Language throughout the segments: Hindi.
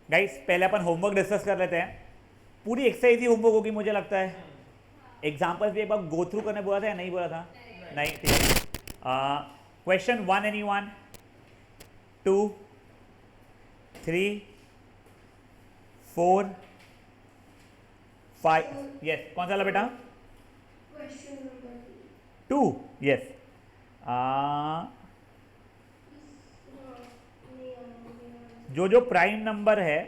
गाइस पहले अपन होमवर्क डिस्कस कर लेते हैं। पूरी एक्सरसाइज ही होमवर्क होगी मुझे लगता है। एग्जाम्पल्स भी एक बार गो थ्रू करने बोला था या नहीं बोला था? नहीं, ठीक है। Question 1 any 1 2 3 4 5 yes. कौन सा वाला बेटा? 2 यस। जो प्राइम नंबर है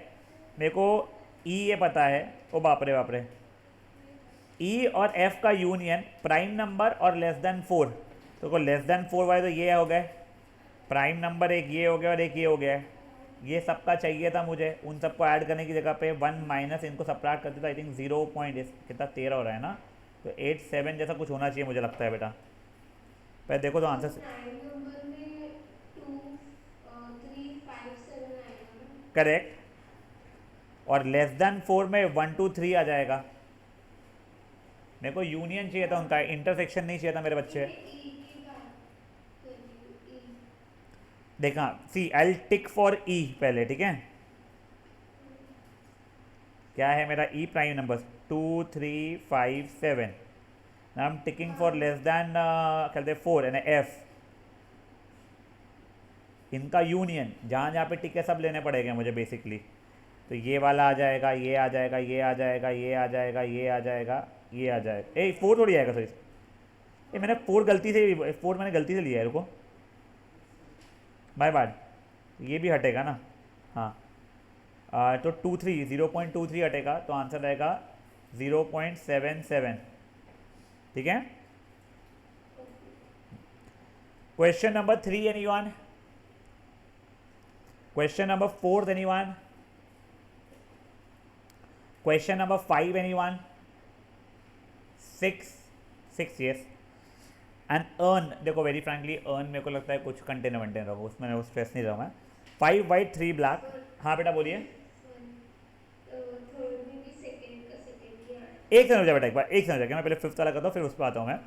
मेरे को ई ये पता है। ओ बाप रे बाप रे। ई और एफ का यूनियन प्राइम नंबर और लेस देन 4। तो लेस देन 4 वाले तो ये हो गए। प्राइम नंबर एक ये हो गया और एक ये हो गया। ये सबका चाहिए था मुझे। उन सबको ऐड करने की जगह पे 1 माइनस इनको सब्ट्रैक्ट करते तो आई थिंक 0 पॉइंट कितना 13 हो रहा है ना। तो 8 7 जैसा कुछ होना चाहिए मुझे लगता है बेटा। पहले देखो तो आंसर करेक्ट। और लेस देन 4 में 1 2 3 आ जाएगा। मेरे को यूनियन चाहिए था उनका, इंटरसेक्शन नहीं चाहिए था मेरे बच्चे। देखा सी आई टिक फॉर ई पहले, ठीक है। क्या है मेरा E prime number 2 3 5 7। I am ticking for less than कहते 4 एंड एफ। इनका यूनियन जहाँ जहाँ पे टिक है सब लेने पड़ेंगे मुझे बेसिकली। तो ये वाला आ जाएगा, ये आ जाएगा, ये आ जाएगा, ये आ जाएगा, ये आ जाएगा, ये आ जाएगा। ए 4 थोड़ी आएगा सॉरी। ये मैंने 4 गलती से 4 मैंने गलती से लिया है, रुको बाय बाय। ये भी हटेगा ना। हाँ तो 23 0.23 हटेगा तो आंसर रहेगा 0.77। ठीक है। Question number 3 anyone? Question number 4 anyone? Question number 5 anyone? 6 yes. And earn, देखो वेरी फ्रैंकली अर्न मेरे को लगता है कुछ कंटेनर वंटेनर होगा उसमें, वो स्ट्रेस नहीं रहा मैं। 5 वाइट 3 ब्लैक। हाँ बेटा बोलिए। एक सेकंड हो जाए बेटा, एक बार एक सेकंड हो जाएगा। मैं पहले 5th वाला करता हूँ फिर उस पर आता हूँ मैं।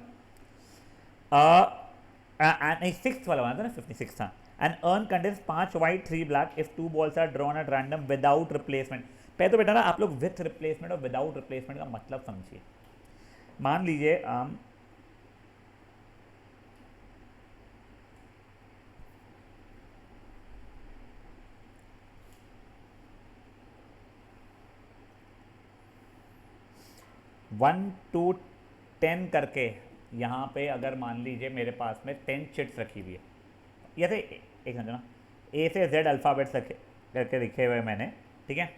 नहीं 6th वाला बना था ना, 56 था। And urn contains 5 white 3 black if 2 balls are drawn at random without replacement. पहले तो बेटा ना आप लोग विथ रिप्लेसमेंट और विदाउट रिप्लेसमेंट का मतलब समझिए। मान लीजिए 1 to 10 करके यहाँ पे अगर मान लीजिए मेरे पास में 10 चिट्स रखी हुई है। जैसे एक समझना ए से जेड अल्फ़ाबेट्स रखे करके लिखे हुए मैंने, ठीक है।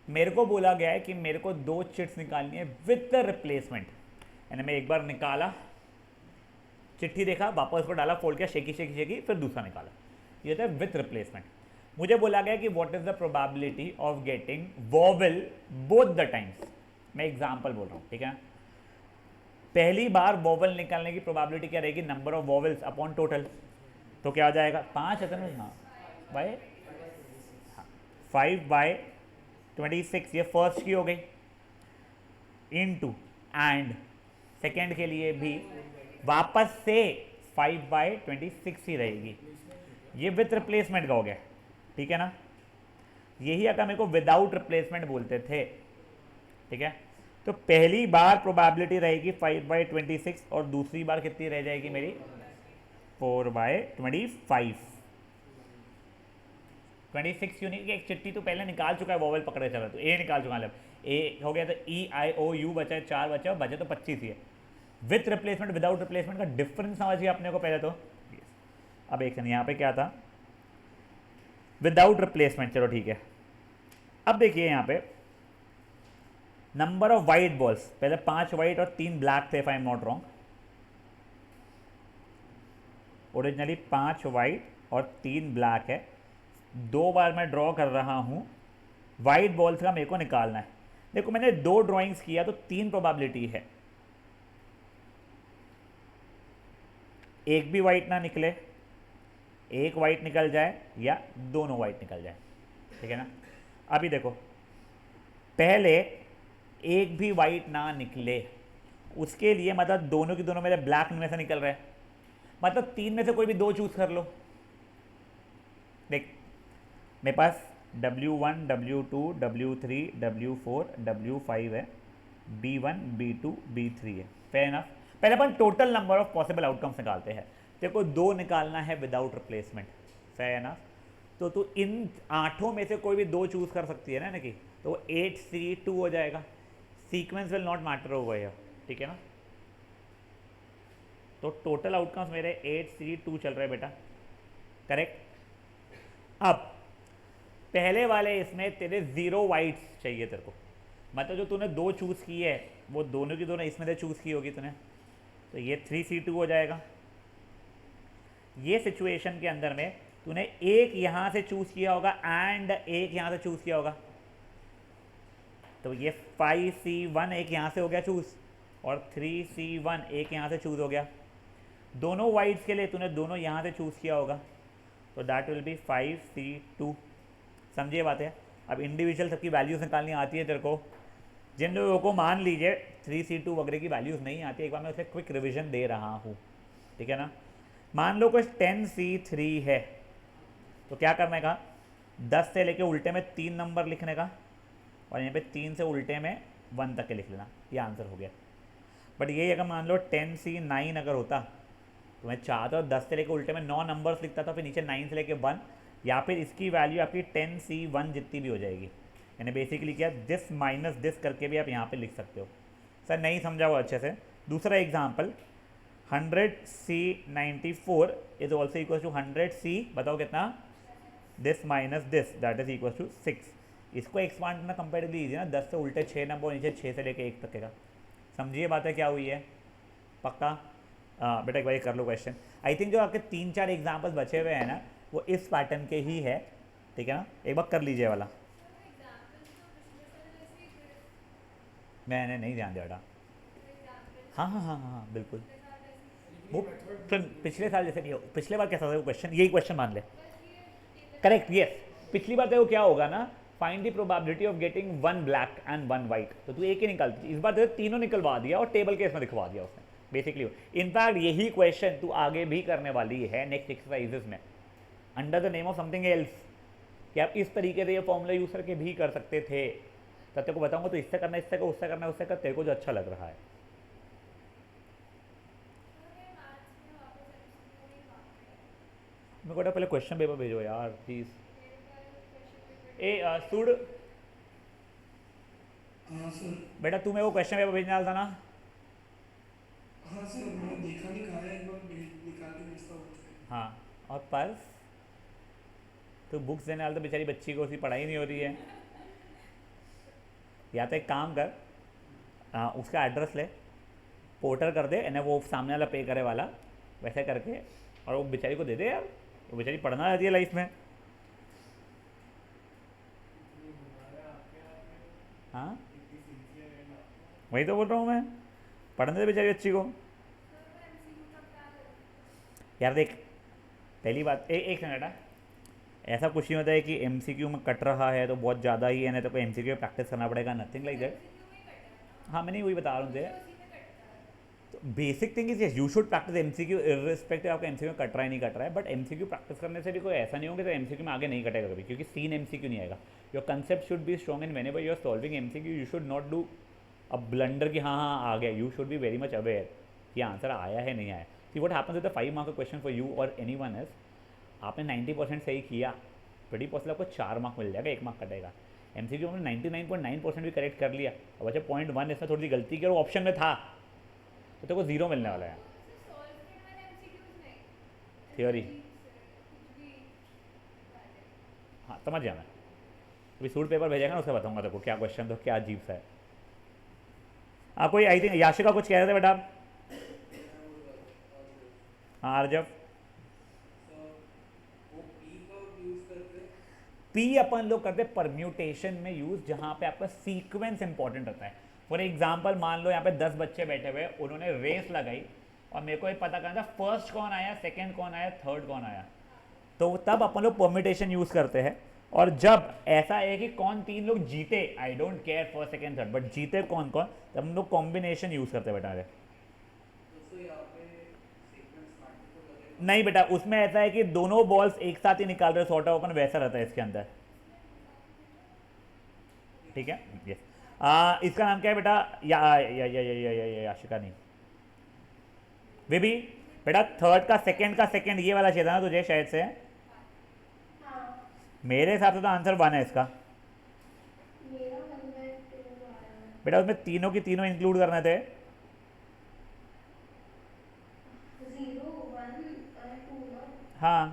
मेरे को बोला गया है कि मेरे को 2 चिट्स निकालनी है विथ रिप्लेसमेंट। यानी मैं एक बार निकाला, चिट्ठी देखा, वापस उसको डाला, फोल्ड किया, शेकी शेकी शेकी, फिर दूसरा निकाला। ये था विथ रिप्लेसमेंट। मुझे बोला गया कि what is the probability of getting vowel both the times. मैं एग्जाम्पल बोल रहा हूँ, ठीक है। पहली बार वॉवेल निकालने की प्रोबेबिलिटी क्या रहेगी? Number of vowels upon total. तो क्या आ जाएगा? 5 है ना, हाँ बाय 5 बाय 26, ये फर्स्ट की हो गई। इनटू एंड सेकेंड के लिए भी वापस से 5 बाय 26 ही रहेगी। ये विथ रिप्लेसमेंट का हो गया, ठीक है ना। यही अगर मेरे को विदाउट रिप्लेसमेंट बोलते थे, ठीक है। तो पहली बार प्रोबेबिलिटी रहेगी 5 बाई 26 और दूसरी बार कितनी रह जाएगी मेरी? 4 बाय 25। 26 क्यों नहीं? एक चिट्ठी तो पहले निकाल चुका है, वॉवेल पकड़े चला तो ए निकाल चुका, मतलब ए हो गया तो ई आई ओ यू बचा है 4 बचा, बचे तो 25 ही है। विथ रिप्लेसमेंट विदाउट रिप्लेसमेंट का डिफरेंस समझिए अपने को पहले तो। अब एक यहाँ पे क्या था? विदाउट रिप्लेसमेंट, चलो ठीक है। अब देखिए यहाँ पे नंबर ऑफ वाइट बॉल्स, पहले 5 वाइट और 3 ब्लैक थे, if I am not wrong. Originally 5 white और 3 ब्लैक है। 2 बार मैं ड्रॉ कर रहा हूं, वाइट बॉल्स का मेरे को निकालना है। देखो मैंने 2 ड्रॉइंग्स किया तो 3 प्रोबेबिलिटी है। एक भी वाइट ना निकले, एक वाइट निकल जाए या दोनों वाइट निकल जाए, ठीक है ना। अभी देखो पहले एक भी वाइट ना निकले, उसके लिए मतलब दोनों की दोनों मेरे ब्लैक में से निकल रहे हैं, मतलब 3 में से कोई भी 2 चूज कर लो। देख मेरे पास W1 W2 W3 W4 W5 है, B1 B2 B3 है। Fair enough. पहले अपन total number of possible outcomes निकालते हैं। तेरे को 2 निकालना है विदाउट रिप्लेसमेंट। Fair enough. तो तू इन 8 में से कोई भी 2 चूज कर सकती है ना कि, तो 8C2 हो जाएगा। Sequence will not matter over here, ठीक है ना। तो टोटल आउटकम्स मेरे 8C2 चल रहे बेटा, करेक्ट। अब पहले वाले इसमें तेरे 0 वाइट्स चाहिए तेरे को, मतलब जो तूने 2 चूज़ की है वो दोनों की दोनों इसमें से चूज़ की होगी तूने, तो ये 3C2 हो जाएगा। ये सिचुएशन के अंदर में तूने एक यहाँ से चूज़ किया होगा एंड एक यहाँ से चूज़ किया होगा, तो ये 5C1 एक यहाँ से हो गया चूज़ और 3C1 एक यहाँ से चूज़ हो गया। दोनों वाइट्स के लिए तूने दोनों यहाँ से चूज़ किया होगा, तो दैट विल बी 5C2। समझिए बात है। अब इंडिविजुअल सबकी वैल्यूज़ निकालनी आती है तेरे को। जिन लोगों को मान लीजिए 3C2 वगैरह की वैल्यूज़ नहीं आती, एक बार मैं उसे क्विक रिवीजन दे रहा हूँ, ठीक है ना। मान लो कुछ 10C3 है, तो क्या करने का, 10 से लेके उल्टे में 3 नंबर लिखने का और यहाँ पे 3 से उल्टे में 1 तक के लिख लेना, ये आंसर हो गया। बट यही अगर मान लो 10C9 अगर होता, तो मैं चाहता हूँ 10 से लेके उल्टे में 9 नंबर्स लिखता था, फिर नीचे 9 से लेके 1, या फिर इसकी वैल्यू आपकी 10C1 जितनी भी हो जाएगी। यानी बेसिकली क्या, दिस माइनस दिस करके भी आप यहाँ पे लिख सकते हो। सर नहीं समझा वो अच्छे से। दूसरा example, 100C94 is also equal to 100C, बताओ कितना, this minus this, that is equal to 6। इसको एक्सपांड करना कंपेरेटिवली ईजी ना, 10 से उल्टे 6 नंबर, नीचे 6 से लेके 1 तक का। समझिए बातें क्या हुई है, पक्का। बेटा एक बार कर लो क्वेश्चन। आई थिंक जो आपके 3-4 एग्जाम्पल्स बचे हुए हैं ना, वो इस पैटर्न के ही है, ठीक है ना। एक बार कर लीजिए वाला, मैंने नहीं ध्यान दिया बेटा। हाँ हाँ हाँ हाँ हाँ बिल्कुल। वो फिर पिछले साल जैसे नहीं हो, पिछले बार कैसा था वो क्वेश्चन, यही क्वेश्चन मान ले। Correct, yes. पिछली बार देखो क्या होगा ना, find the probability of getting 1 black and 1 white, तो तू एक ही निकालती, इस बार देखो तीनों निकलवा दिया और टेबल केस में दिखवा दिया उसने बेसिकली। इनफैक्ट यही क्वेश्चन तू आगे भी करने वाली है नेक्स्ट एक्सरसाइजेस में, under the name of something else, कि आप इस तरीके से ये फॉर्मूला यूज करके भी कर सकते थे। तब तेरे को बताऊंगा तो इससे करना, इससे कर, उससे करना, उससे कर, तेरे को जो अच्छा लग रहा है। मेरे को पहले क्वेश्चन पेपर भेजो यार प्लीज। सुड, हाँ सर। बेटा तू मेरे को क्वेश्चन पेपर भेजने वाला था ना। हाँ सर, मैंने देखा नहीं कहाँ है, एक बार निकाल के भेजता हूँ। हाँ, और पर्स तो बुक्स देने वाला, तो बेचारी बच्ची को उसकी पढ़ाई नहीं हो रही है। या तो एक काम कर, उसका एड्रेस ले, पोर्टर कर दे, ना वो सामने वाला पे करे वाला, वैसे करके, और वो बेचारी को दे दे यार, वो बेचारी पढ़ना रहती है लाइफ में। हाँ वही तो बोल रहा हूँ मैं, पढ़ने दे बेचारी बच्ची को। यार देख, पहली बात एक मिनट है, ऐसा कुछ नहीं होता है कि एमसीक्यू में कट रहा है तो बहुत ज़्यादा ही है, ना तो कोई एमसीक्यू प्रैक्टिस करना पड़ेगा, नथिंग लाइक दैट। हाँ मैं नहीं वही बता रहा हूँ तुझे, तो basic thing is yes you should practice MCQ irrespective आपका एमसीक्यू कट रहा है नहीं कट रहा है, बट एमसीक्यू प्रैक्टिस करने से भी कोई ऐसा नहीं होगा तो एमसीक्यू में आगे नहीं कटेगा कभी, क्योंकि सीन एमसीक्यू नहीं आएगा। Your concept should be strong in whenever you are solving MCQ, you should not do a blunder कि हाँ हाँ आ गया। You should be very much aware कि आंसर आया है नहीं आया। See what happens with the 5 mark question for you और एनीवन एल्स, आपने 90% सही किया, बड़ी पॉसिबल आपको 4 मार्क मिल जाएगा, 1 मार्क कटेगा। एमसीक्यू में 99.9% भी करेक्ट कर लिया, अब अच्छा 0.1 इसमें थोड़ी सी गलती की और ऑप्शन में था, तो तेरे को 0 मिलने वाला है। थियोरी, हाँ समझ गया मैं। अभी सूट पेपर भेजेगा ना, उससे बताऊंगा तेरे को क्या क्वेश्चन तो क्या अजीब सा है। हाँ कोई आई थिंक याशिका कुछ कह रहे थे बेटा आप? हाँ आरजब, पी अपन लोग करते परम्यूटेशन में यूज, जहां पे आपका सीक्वेंस इंपॉर्टेंट रहता है। फॉर एग्जाम्पल मान लो यहाँ पे 10 बच्चे बैठे हुए, उन्होंने रेस लगाई और मेरे को ये पता करना था फर्स्ट कौन आया, सेकंड कौन आया, थर्ड कौन आया, तो तब अपन लोग परम्यूटेशन यूज करते हैं। और जब ऐसा है कि कौन 3 लोग जीते, I don't care first second third, but जीते कौन कौन, तब हम लोग कॉम्बिनेशन यूज करते हैं बेटा। नहीं बेटा, उसमें ऐसा है कि दोनों बॉल्स एक साथ ही निकाल रहे, सॉर्ट ऑफ अपन वैसा रहता है इसके अंदर। ठीक है, यस। इसका नाम क्या है बेटा? या आशिका नहीं, बेबी। बेटा थर्ड का सेकंड ये वाला चाहिए था ना तुझे शायद से। हाँ मेरे हिसाब से तो आंसर वन है इसका। मेरा 1/2 आ रहा है। बेटा उसमें तीनों की तीनों इंक्लूड करने थे। 0 1 2 ना। हाँ,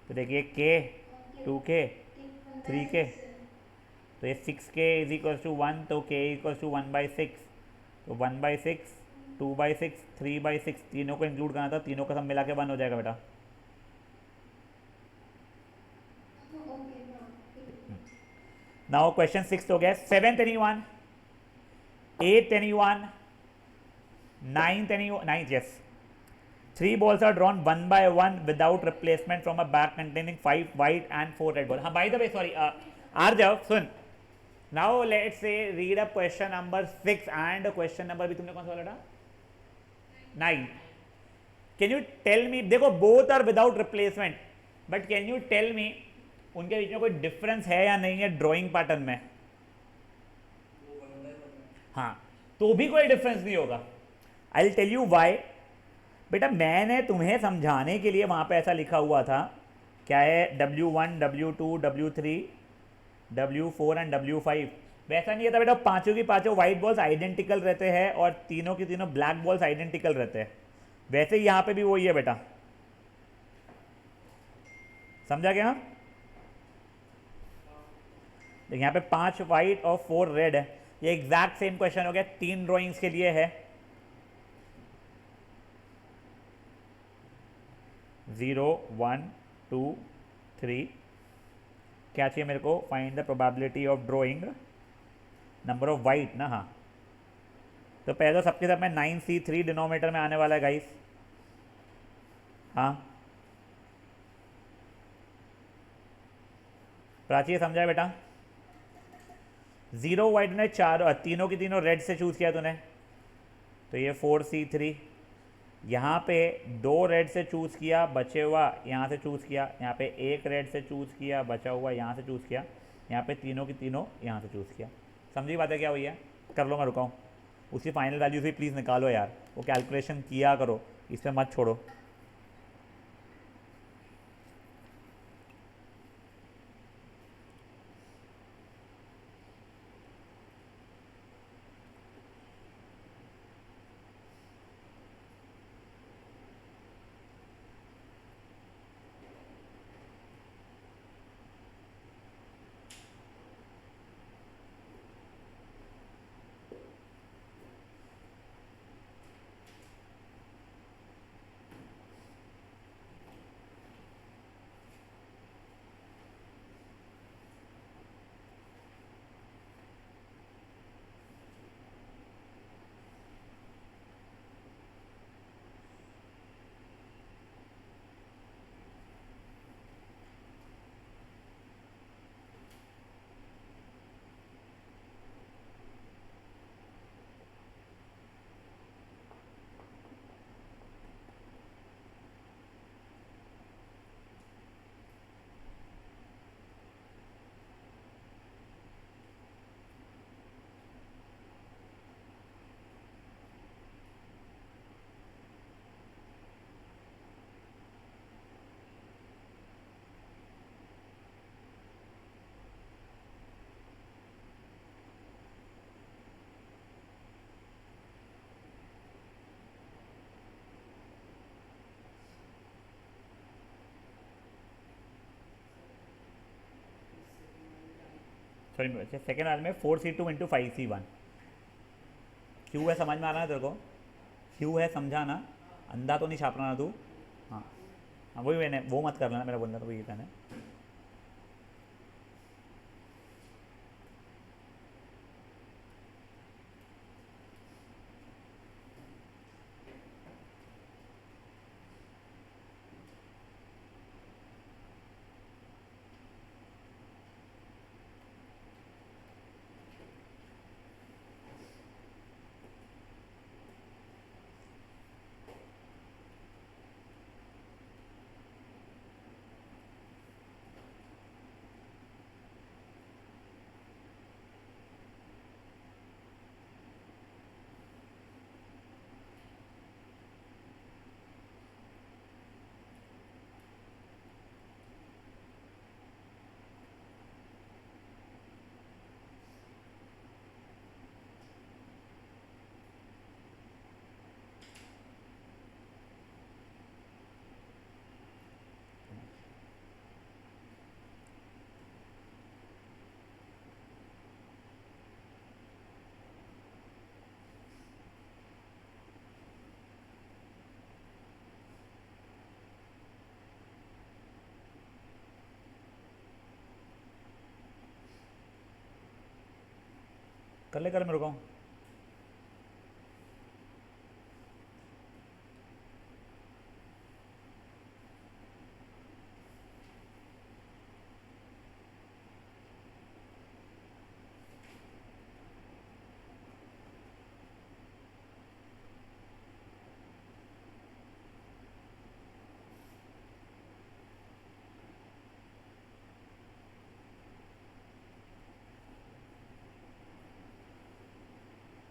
तो देखिए के, ओके 2k, ठीक बनता है 3k, 6 से। तो ये 6k इज इक्वल टू 1, तो k इक्वल टू 1/6, तो 1/6, 2/6, 3/6, तीनों को इंक्लूड करना था, तीनों का सब मिला के 1 हो जाएगा बेटा। ओके हाँ ठीक है। नाउ क्वेश्चन 6 हो गया। 7th anyone, 8th anyone, 9th anyone, 9th, yes. 3 balls are drawn one by one without replacement from a bag containing 5 white and 4 red balls. हाँ, by the way, sorry, Arjav, soon. Now let's say read up question number 6 and question number भी तुमने कौन सा बोला था? 9. Can you tell me, देखो both are without replacement, but can you tell me उनके बीच में कोई डिफरेंस है या नहीं है ड्राइंग पैटर्न में? वो 1/1 है। हाँ, तो भी कोई डिफरेंस नहीं होगा। I will tell you why. बेटा मैंने तुम्हें समझाने के लिए वहाँ पे ऐसा लिखा हुआ था, क्या है, W1, W2, W3, W4 and W5। वैसा नहीं है था बेटा, पांचों की पांचों वाइट बॉल्स आइडेंटिकल रहते हैं और तीनों की तीनों ब्लैक बॉल्स आइडेंटिकल रहते हैं। वैसे ही यहाँ पे भी वही है बेटा, समझा क्या? यहाँ पे 5 वाइट और 4 रेड है। ये एग्जैक्ट सेम क्वेश्चन हो गया, 3 ड्राइंग्स के लिए है। 0 1 2 3। क्या चाहिए मेरे को? Find the probability of drawing number of white ना। हाँ, तो पहले तो सबके सब में 9C3 डिनोमीटर में आने वाला है गाइस। हाँ, प्राची समझा है बेटा? 0 वाइट ने तीनों की तीनों रेड से चूज किया तूने, तो ये 4C3। यहाँ पे 2 रेड से चूज़ किया, बचे हुआ यहाँ से चूज़ किया, यहाँ पे 1 रेड से चूज़ किया, बचा हुआ यहाँ से चूज़ किया, यहाँ पे तीनों की तीनों यहाँ से चूज़ किया। समझी बात है क्या हुई है? कर लो, मैं रुकाऊँ। उसकी फाइनल वैल्यू भी प्लीज़ निकालो यार, वो कैलकुलेशन किया करो, इसमें मत छोड़ो। सॉरी, सेकेंड वाले में 4C2 इंटू 5C1। क्यों है समझ में आ रहा है तेरे को? क्यों है समझा ना, अंधा तो नहीं छाप रहा ना तू? हाँ हाँ, वही मैंने, वो मत कर लेना, मेरा बोलना तो वही था ना। कर ले मेरे को।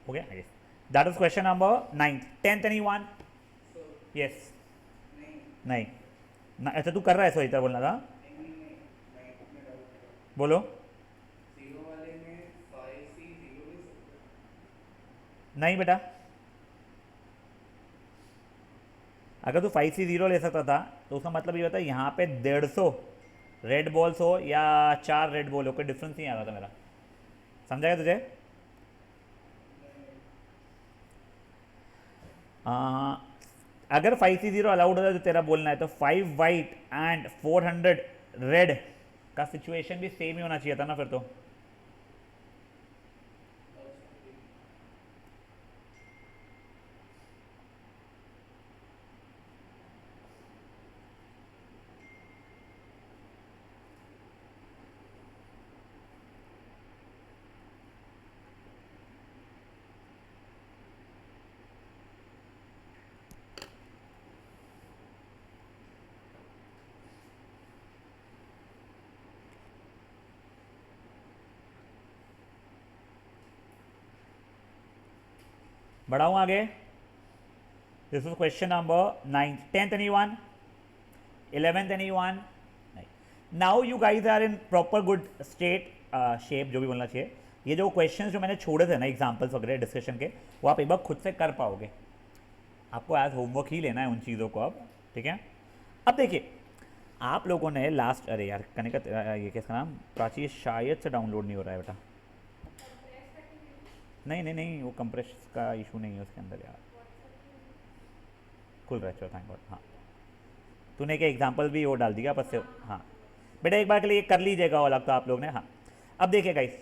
हो गया, yes. That was question number 9। 10th anyone? Yes. नहीं ना, अच्छा तू कर रहा है, सो इधर बोलना था। बोलो। जीरो वाले में 5C0 ले सकते हैं? नहीं बेटा, अगर तू 5C0 ले सकता था तो उसका मतलब ये होता है यहाँ पे 150 रेड बॉल्स हो या 4 रेड बॉल हो, कोई डिफरेंस नहीं आ रहा था मेरा। समझाएगा तुझे? अगर 5C0 अलाउड होता है तो तेरा बोलना है तो 5 वाइट एंड 400 रेड का सिचुएशन भी सेम ही होना चाहिए था ना फिर तो। बढ़ाऊँ आगे? This is question number 9। 10th anyone? 11th anyone? Now you guys are in proper good state shape, जो भी बोलना चाहिए। ये जो क्वेश्चंस जो मैंने छोड़े थे ना, एग्जांपल्स वगैरह डिस्कशन के, वो आप एक बार खुद से कर पाओगे। आपको एज होमवर्क ही लेना है उन चीज़ों को अब, ठीक है? अब देखिए, आप लोगों ने लास्ट, अरे यार कनिका ये किसका नाम, प्राची, शायद से डाउनलोड नहीं हो रहा है बेटा। नहीं नहीं नहीं, वो कंप्रेस का इशू नहीं है उसके अंदर यार, खुल रहा है, चलो थैंक गॉड। हाँ, तूने क्या एग्जांपल भी वो डाल दिया बस से। हाँ बेटा, एक बार के लिए कर लीजिएगा, और लगता है आप लोग ने। हाँ, अब देखिए गाइस,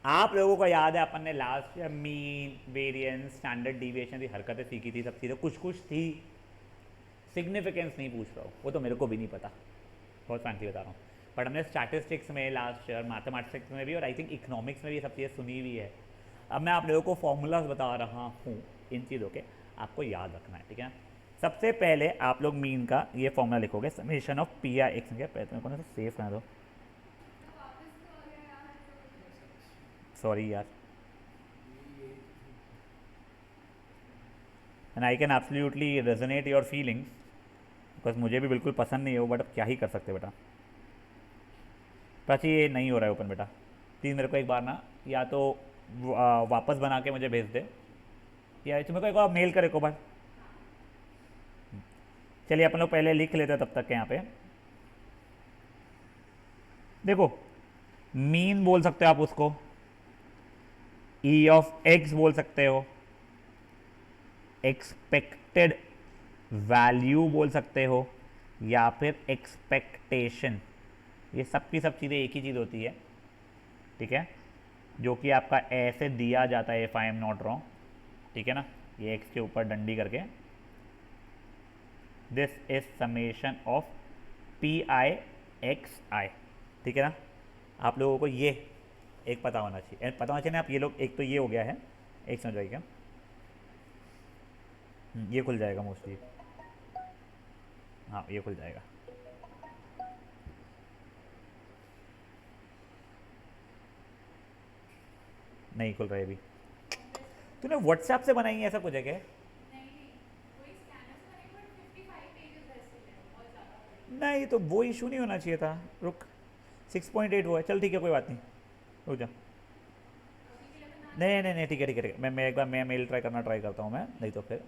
आप लोगों को याद है अपन ने last mean, variance, standard deviation की हरकतें सीखी थी, सब चीज़ें कुछ कुछ थी। सिग्निफिकेंस नहीं पूछ रहा हूँ, वो तो मेरे को भी नहीं पता, बहुत फैंसी बता रहा हूँ। बट हमने स्टैटिस्टिक्स में लास्ट ईयर, मैथमेटिक्स में भी, और आई थिंक इकोनॉमिक्स में भी सब चीज़ें सुनी हुई है। अब मैं आप लोगों को फॉर्मूलाज बता रहा हूँ इन चीज़ों के, आपको याद रखना है, ठीक है? सबसे पहले आप लोग मीन का ये फॉर्मूला लिखोगे, summation of P I x. क्या पहले कौन सा सेव करना दो, सॉरी यार। And I can absolutely resonate your feelings, because मुझे भी बिल्कुल पसंद नहीं है वो, बट अब क्या ही कर सकते बेटा। प्राची ये नहीं हो रहा है ओपन बेटा, प्लीज़ मेरे को एक बार ना, या तो वापस बना के मुझे भेज दे, या तुम्हें को एक बार मेल करे को बार। चलिए अपन लोग पहले लिख लेते हैं तब तक के। यहाँ पे देखो, मीन बोल सकते हो आप उसको, ई ऑफ एक्स बोल सकते हो, एक्सपेक्टेड वैल्यू बोल सकते हो, या फिर एक्सपेक्टेशन। ये सब की सब चीज़ें एक ही चीज़ होती है, ठीक है? जो कि आपका ऐसे दिया जाता है, if I am not wrong, ठीक है ना? ये एक्स के ऊपर डंडी करके, this is summation of P I X I, ठीक है ना? आप लोगों को ये एक पता होना चाहिए, पता होना चाहिए ना आप ये लोग। एक तो ये हो गया है, एक समझ आएगा, ये खुल जाएगा मोस्टली। हाँ ये खुल जाएगा। नहीं खुल रहा है अभी। तूने व्हाट्सएप से बनाई है ऐसा कुछ है क्या? नहीं तो वो इशू नहीं होना चाहिए था। रुक, 6.8 वो है, चल ठीक है कोई बात नहीं, रुक जा। नहीं नहीं नहीं ठीक है ठीक है ठीक है, मैं एक बार मैं मेल ट्राई करता हूँ मैं, नहीं तो फिर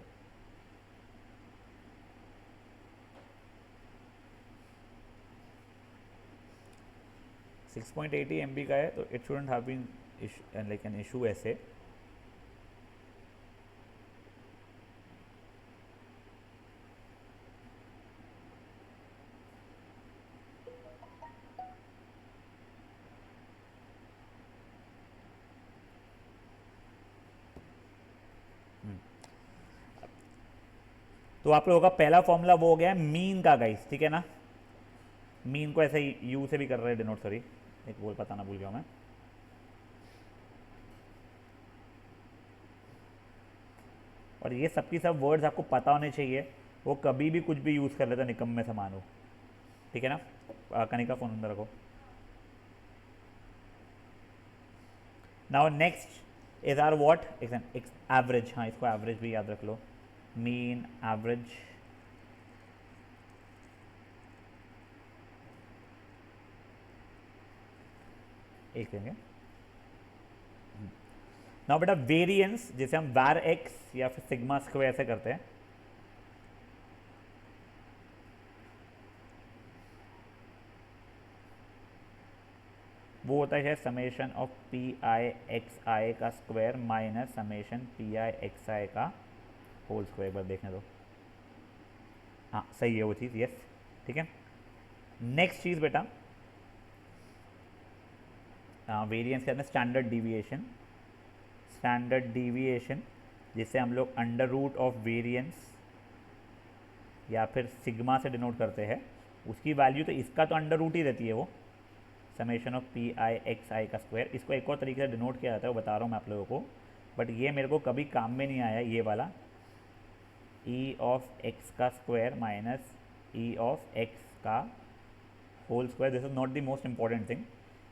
सिक्स पॉइंट एट MB का है, तो it shouldn't have been like an issue ऐसे। तो आप लोगों का पहला फॉर्मूला वो हो गया मीन का गाइस, ठीक है ना। मीन को ऐसे यू से भी कर रहे हैं डिनोट, सॉरी एक बोल बताना भूल गया मैं। और ये सबकी सब वर्ड्स आपको पता होने चाहिए, वो कभी भी कुछ भी यूज़ कर लेता निकम में समान हो, ठीक है ना। कनिका फ़ोन अंदर रखो। Now next is are what, average. हाँ इसको एवरेज भी याद रख लो, मीन एवरेज। एक सेकेंड। नाउ बेटा वेरिएंस, जिसे हम वार एक्स या फिर सिग्मा स्क्वायर से करते हैं, वो होता है summation of P I X I का square minus summation P I X I का होल स्क्वायर। बार देखने दो, हाँ सही है वो चीज़, यस ठीक है। नेक्स्ट चीज़ बेटा वेरिएंस के अंदर स्टैंडर्ड डिविएशन। स्टैंडर्ड डिविएशन जिसे हम लोग अंडर रूट ऑफ वेरिएंस या फिर सिग्मा से डिनोट करते हैं, उसकी वैल्यू तो इसका तो अंडर रूट ही रहती है वो, summation of P I X I का स्क्वायर। इसको एक और तरीके से डिनोट किया जाता है, वो बता रहा हूँ मैं आप लोगों को, बट ये मेरे को कभी काम में नहीं आया ये वाला, ई ऑफ एक्स का square minus E of X का whole square. This is not the most important thing,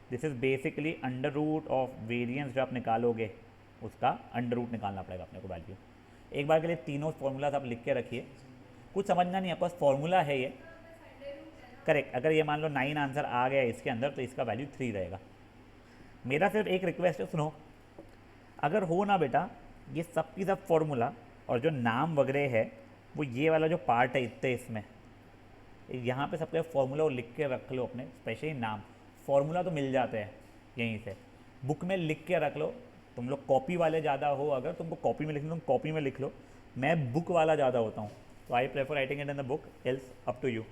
this is basically under root of variance जो आप निकालोगे उसका अंडर रूट निकालना पड़ेगा अपने को वैल्यू। एक बार के लिए तीनों फॉर्मूलाज आप लिख के रखिए, कुछ समझना नहीं, आपके पास फॉर्मूला है ये करेक्ट। अगर ये मान लो 9 आंसर आ गया इसके अंदर तो इसका वैल्यू 3 रहेगा। मेरा सिर्फ एक रिक्वेस्ट है, सुनो, अगर हो ना बेटा ये सब की सब फॉर्मूला और जो नाम वगैरह है वो ये वाला जो पार्ट है इतने इसमें, यहाँ पे सबके फॉर्मूला और लिख के रख लो अपने, स्पेशली नाम। फॉर्मूला तो मिल जाते हैं यहीं से, बुक में लिख के रख लो। तुम लोग कॉपी वाले ज़्यादा हो, अगर तुमको कॉपी में लिखना तुम कॉपी में लिख लो, मैं बुक वाला ज़्यादा होता हूँ, तो I prefer writing it in the book, else up to you.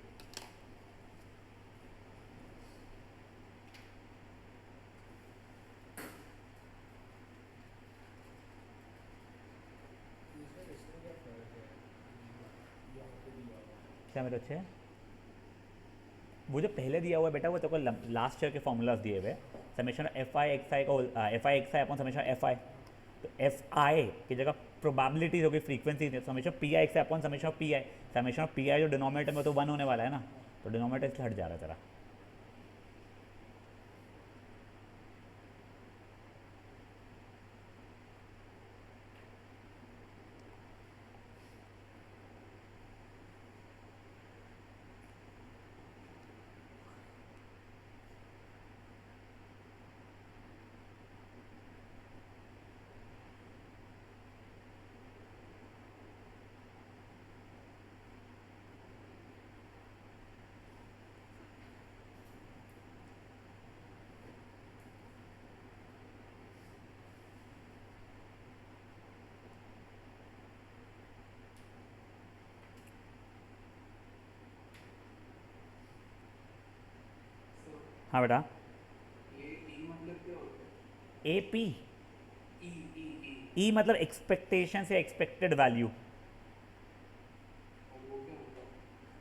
क्या मेरे अच्छे, वो जो पहले दिया हुआ है बेटा वो तो लास्ट ईयर के फॉर्मूलाज दिए हुए, summation F I X I का F I X I upon summation F I, तो एफ आई की जगह प्रोबेबिलिटीज होगी, frequency, summation P I X I upon summation P I. Summation P आई जो डिनोमिनेटर में तो 1 होने वाला है ना, तो डिनोमिनेटर इससे हट जा रहा है जरा। हाँ बेटा, ये ई मतलब क्या होता है? ए पी, ई ई ई मतलब एक्सपेक्टेशन से एक्सपेक्टेड वैल्यू, और वो क्या होता है?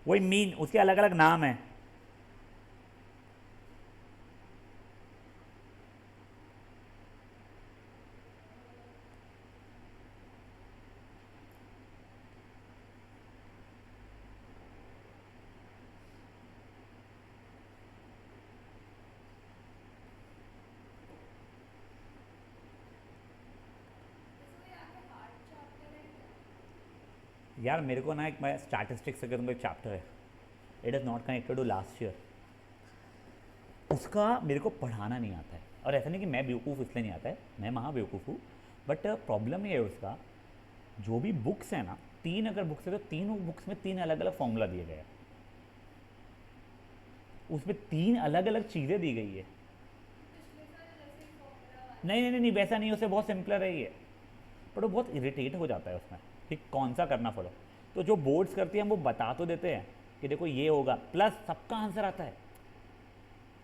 वही मीन, उसके अलग अलग नाम है। यार मेरे को ना एक मैं स्टैटिस्टिक्स अगर तुमको एक चैप्टर है, it is not connected to last year, उसका मेरे को पढ़ाना नहीं आता है। और ऐसा नहीं कि मैं बेवकूफ़ इसलिए नहीं आता है, मैं महा बेवकूफ़ हूँ, बट प्रॉब्लम ये है उसका, जो भी बुक्स है ना, 3 अगर बुक्स है तो तीनों बुक्स में 3 अलग अलग फॉर्मूला दिए गए हैं, उसमें 3 अलग अलग चीज़ें दी गई है। नहीं नहीं नहीं नहीं वैसा नहीं, उससे बहुत सिंपलर है ये, पर वो बहुत इरिटेट हो जाता है उसमें कि कौन सा करना फॉलो। तो जो बोर्ड्स करती हैं वो बता तो देते हैं कि देखो ये होगा, प्लस सबका आंसर आता है,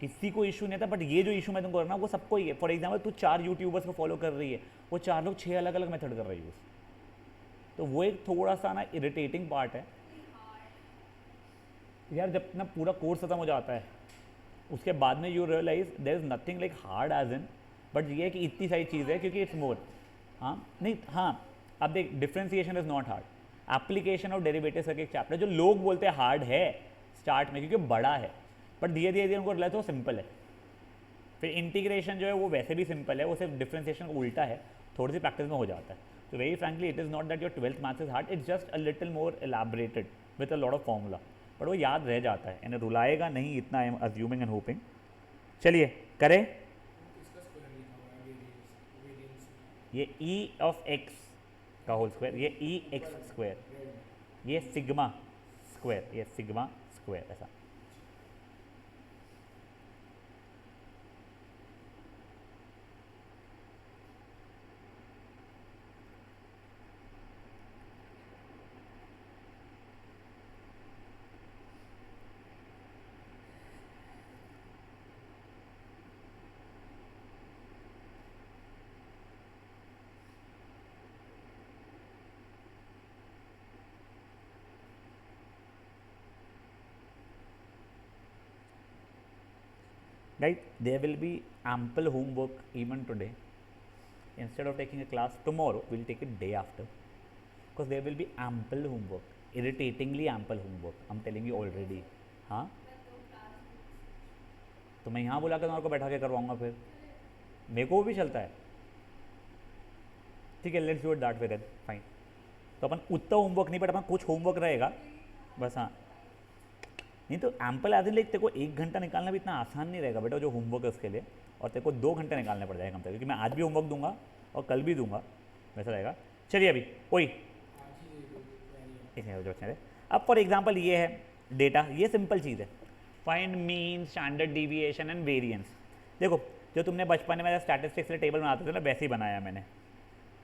किसी को इशू नहीं था, बट ये जो इशू मैं तुमको करना वो सबको ही है। फॉर एग्जाम्पल तू 4 यूट्यूबर्स को फॉलो कर रही है, वो 4 लोग 6 अलग अलग मेथड कर रही है, तो वो एक थोड़ा सा ना इरिटेटिंग पार्ट है यार, जब ना पूरा कोर्स खत्म हो जाता है उसके बाद में you realise there is nothing like hard as in, but ये है कि इतनी सारी चीज़ है क्योंकि इट्स मोर। हाँ नहीं हाँ, अब देख differentiation is not hard, application of derivatives का एक चैप्टर जो लोग बोलते हैं हार्ड है स्टार्ट में क्योंकि बड़ा है, बट धीरे धीरे उनको रियलाइज वो सिंपल है। फिर इंटीग्रेशन जो है वो वैसे भी सिंपल है, वो सिर्फ डिफ्रेंसिएशन का उल्टा है, थोड़ी सी प्रैक्टिस में हो जाता है। तो very frankly it is not that your 12th maths is hard, it's just a little more elaborated with a lot of formula, but वो याद रह जाता है एंड रुलाएगा नहीं इतना, I am assuming and hopping. चलिए करें। इसका स्क्वायर लिखा हुआ है वेरिएंस ये ई ऑफ एक्स का होल स्क्वायर, ये ई एक्स स्क्वायर, ये सिग्मा स्क्वायर, ये सिग्मा स्क्वायर ऐसा। Right, there will be ample homework even today. Instead of taking a class tomorrow, we'll take it day after, because there will be ample homework, irritatingly ample homework, I'm telling you already. हाँ, तो मैं यहाँ बुला कर तुम्हारे को बैठा के करवाऊँगा, फिर मेरे को भी चलता है। ठीक है, let's do it that way then, fine. तो अपन उतना होमवर्क नहीं, बट अपन कुछ होमवर्क रहेगा बस। हाँ नहीं तो एम्पल एज इन लाइक तेरे को 1 घंटा निकालना भी इतना आसान नहीं रहेगा बेटा, जो होमवर्क है उसके लिए, और तेरे को 2 घंटे निकालने पड़ जाएगा कम से कम, क्योंकि मैं आज भी होमवर्क दूंगा और कल भी दूंगा, वैसा रहेगा। चलिए अभी कोई एक अब फॉर एग्जांपल ये है डेटा, ये सिंपल चीज़ है, find mean, standard deviation and variance. देखो जो तुमने बचपन में स्टैटिस्टिक्स से टेबल बनाते थे ना, वैसे ही बनाया मैंने।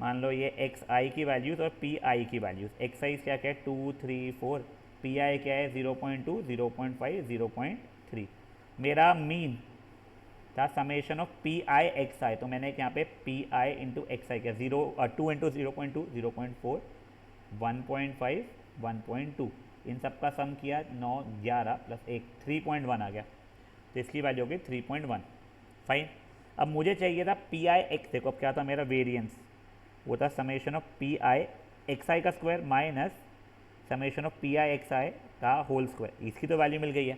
मान लो ये एक्स आई की वैल्यूज़ और पी आई की वैल्यूज़, एक्स आई क्या क्या है 2 3 4, पी आई क्या है 0.2 0.5 0.3। मेरा मीन था summation of P I X I, तो मैंने यहाँ पे P I into X I किया 2 इंटू 0.2 0.4 1.5 1.2, इन सब का सम किया 9 11 प्लस 1 3.1 आ गया, तो इसकी वैल्यू हो गई 3.1। फाइन, अब मुझे चाहिए था पी आई एक्स, देखो अब क्या था मेरा वेरिएंस, वो था summation of P I X I का square minus summation of P I X I का होल स्क्वायर, इसकी तो वैल्यू मिल गई है।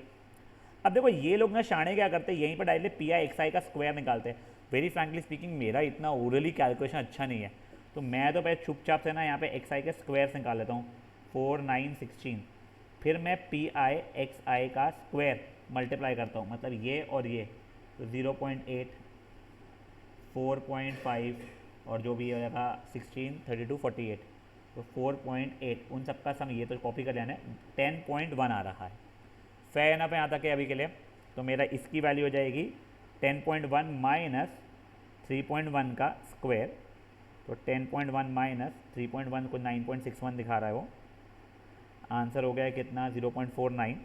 अब देखो ये लोग ना शाणे क्या करते हैं, यहीं पर directly P I X I का स्क्वायर निकालते हैं। वेरी फ्रैंकली स्पीकिंग मेरा इतना ओरली कैलकुलेशन अच्छा नहीं है, तो मैं तो पहले चुपचाप से ना यहाँ पे एक्स आई के स्क्वायर निकाल लेता हूँ, 4 9 16, फिर मैं पी आई एक्स आई का स्क्वायर मल्टीप्लाई करता हूँ, मतलब ये और ये, तो 0.8 4.5 और जो भी हो जाएगा 16 32 48, तो 4.8 उन सबका सम, ये तो कॉपी कर लेना है, 10.1 आ रहा है। फेयर ना पे यहाँ तक है अभी के लिए, तो मेरा इसकी वैल्यू हो जाएगी 10.1 माइनस 3.1 का स्क्वायर, तो 10.1 माइनस 3.1 को 9.61 दिखा रहा है वो, आंसर हो गया कितना 0.49,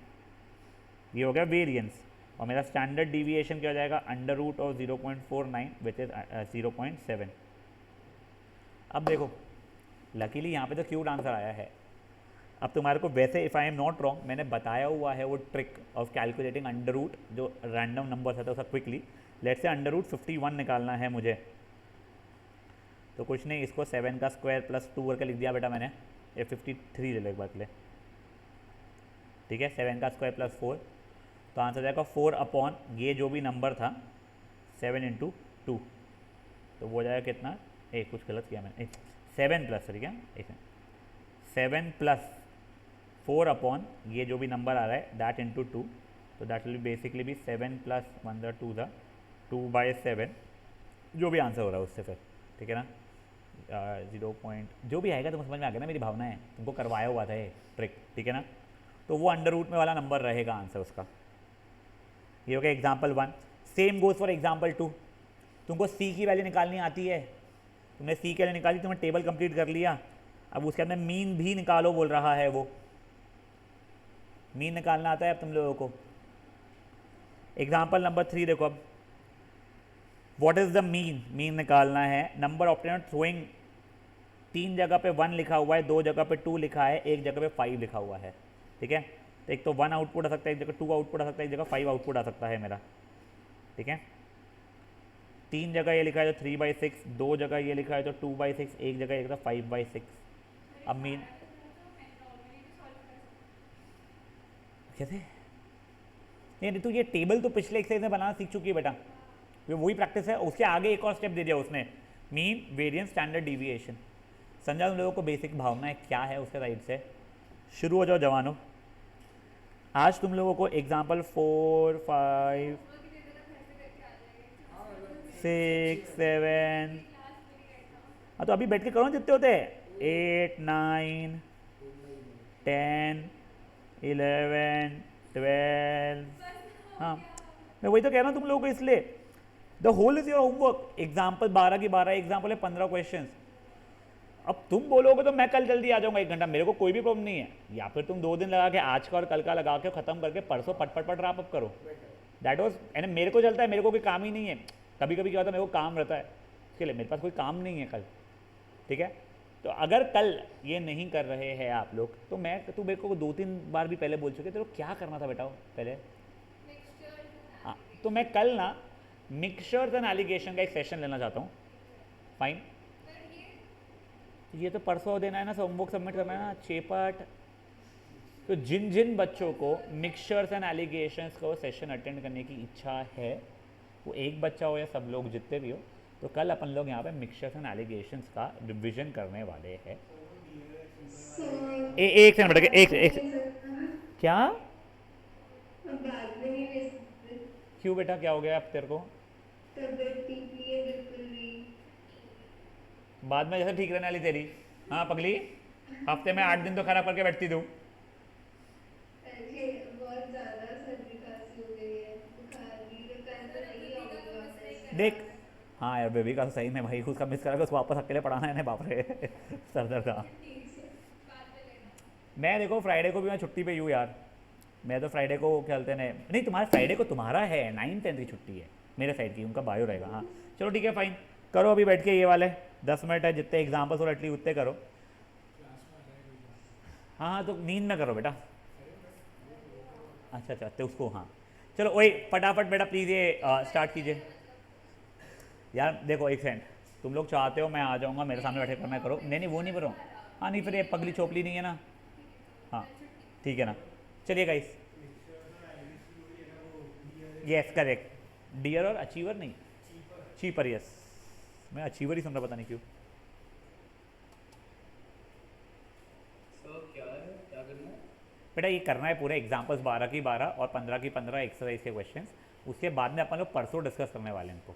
ये हो गया वेरिएंस। और मेरा स्टैंडर्ड डिविएशन क्या हो जाएगा under root of 0.49 which is 0.7। अब देखो लकीली यहाँ पे तो क्यूट आंसर आया है। अब तुम्हारे को वैसे if I am not wrong मैंने बताया हुआ है वो trick of calculating under root, जो रैंडम नंबर था उसका quickly, let's say under root 51 निकालना है मुझे, तो कुछ नहीं, इसको 7 का स्क्वायर प्लस 2 करके लिख दिया बेटा मैंने, ये 53 ले लो एक बार के लिए, ठीक है, 7 का स्क्वायर प्लस 4, तो आंसर जाएगा 4 अपॉन ये जो भी नंबर था 7 इंटू 2, तो वो जाएगा कितना, कुछ गलत किया मैंने, 7 प्लस, ठीक है, 7 प्लस 4 अपॉन ये जो भी नंबर आ रहा है दैट इंटू 2, तो दैट विल बेसिकली भी 7 प्लस 1 द 2 द 2/7, जो भी आंसर हो रहा है उससे फिर, ठीक है ना, 0 पॉइंट जो भी आएगा, तुम समझ में आ गया ना मेरी भावना है, तुमको करवाया हुआ था ये ट्रिक, ठीक है ना, तो वो अंडर रूट में वाला नंबर रहेगा आंसर उसका। ये हो गया example 1। Same goes for example 2। तुमको सी की वैल्यू निकालनी आती है, तुमने सी की वैल्यू निकाली, तुमने टेबल कंप्लीट कर लिया, अब उसके अंदर मीन भी निकालो बोल रहा है वो, मीन निकालना आता है अब तुम लोगों को। एग्जाम्पल नंबर 3 देखो, अब what is the mean, mean निकालना है, नंबर ऑप्टेन थ्रोइंग 3 जगह पे 1 लिखा हुआ है, 2 जगह पे 2 लिखा है, एक जगह पे 5 लिखा हुआ है, ठीक है। तो एक तो 1 आउटपुट आ सकता है, एक जगह 2 आउटपुट आ सकता है, एक जगह 5 आउटपुट आ सकता है मेरा, ठीक है। 3 जगह ये लिखा है तो 3/6, 2 जगह ये लिखा है तो 2/6, एक जगह ये लिखा है 5/6। अब मीन कैसे नहीं, तो ये टेबल तो पिछले एक्सरसाइज में बनाना सीख चुकी है बेटा, ये वही प्रैक्टिस है। उसके आगे एक और स्टेप दे दिया उसने, मीन वेरिएंस स्टैंडर्ड डिविएशन। समझा तुम लोगों को बेसिक भावनाएं क्या है उसके साइड से। शुरू हो जाओ जवानों। आज तुम लोगों को एग्जाम्पल 4, 5, 6, 7, हाँ तो अभी बैठ के करो जितने होते हैं, 8, 9, 10, 11, 12। हाँ मैं वही तो कह रहा हूँ तुम लोगों को, इसलिए the whole is your homework. Example 12 की 12 एग्जाम्पल है, 15 क्वेश्चन। अब तुम बोलोगे तो मैं कल जल्दी आ जाऊंगा 1 घंटा, मेरे को कोई भी प्रॉब्लम नहीं है। या फिर तुम 2 दिन लगा के, आज का और कल का लगा के ख़त्म करके परसों पट रैप अप करो। दैट वॉज एंड मेरे को चलता है, मेरे को कोई काम ही नहीं है। कभी कभी क्या होता है, मेरे को काम रहता है, इसके लिए मेरे पास कोई काम नहीं है कल, ठीक है। तो अगर कल ये नहीं कर रहे हैं आप लोग, तो तू मेरे को 2-3 बार भी पहले बोल चुके, तेरे को क्या करना था बेटा पहले। हाँ तो मैं कल ना मिक्सचर्स एंड एलिगेशन का एक सेशन लेना चाहता हूँ, फाइन। ये तो परसों देना है ना, होमवर्क सबमिट करना है ना, चेपट। तो जिन जिन बच्चों को मिक्सचर्स एंड एलिगेशंस को सेशन अटेंड करने की इच्छा है, वो एक बच्चा हो या सब लोग जितने भी हो, तो कल अपन लोग यहाँ पे मिक्सचर्स एंड एलिगेशंस का रिविजन करने वाले हैं। एक सेकंड बेटा, एक क्या, क्यों बेटा क्या हो गया अब तेरे को। बाद में जैसे ठीक रहने वाली तेरी। हाँ पगली, हफ्ते में 8 दिन तो खराब करके बैठती तू। देख हाँ यार बेबी का तो सही में भाई, उसका मिस करा, उसको वापस अकेले पढ़ाना है ना, बाप रे सर दर्द था। मैं देखो फ्राइडे को भी मैं छुट्टी पे ही हूँ यार। मैं तो फ्राइडे को क्या बोलते हैं, नहीं तुम्हारे फ्राइडे को तुम्हारा है 9, 10 की छुट्टी है, मेरे साइड की उनका बायो रहेगा। हाँ चलो ठीक है फाइन, करो अभी बैठ के ये वाले 10 मिनट है, जितने एग्जाम्पल्स और एटलीस्ट उतने करो। हाँ हाँ तो नींद में करो बेटा। अच्छा तो उसको हाँ चलो वही फटाफट बेटा प्लीज़ ये स्टार्ट कीजिए। यार देखो एक सेकंड, तुम लोग चाहते हो मैं आ जाऊँगा, मेरे सामने बैठे करना करो। नहीं वो नहीं करो। हाँ नहीं फिर ये पगली चोपली नहीं है ना। हाँ ठीक है ना, चलिए गाइस। यस करेक्ट, डियर और अचीवर नहीं, चीपर। यस मैं अचीवर ही सुन रहा, पता नहीं क्यों। बेटा ये करना है पूरे एग्जाम्पल्स 12 की 12 और 15 की 15 एक्सरसाइज के क्वेश्चंस। उसके बाद में अपन लोग परसों डिस्कस करने वाले हैं इनको।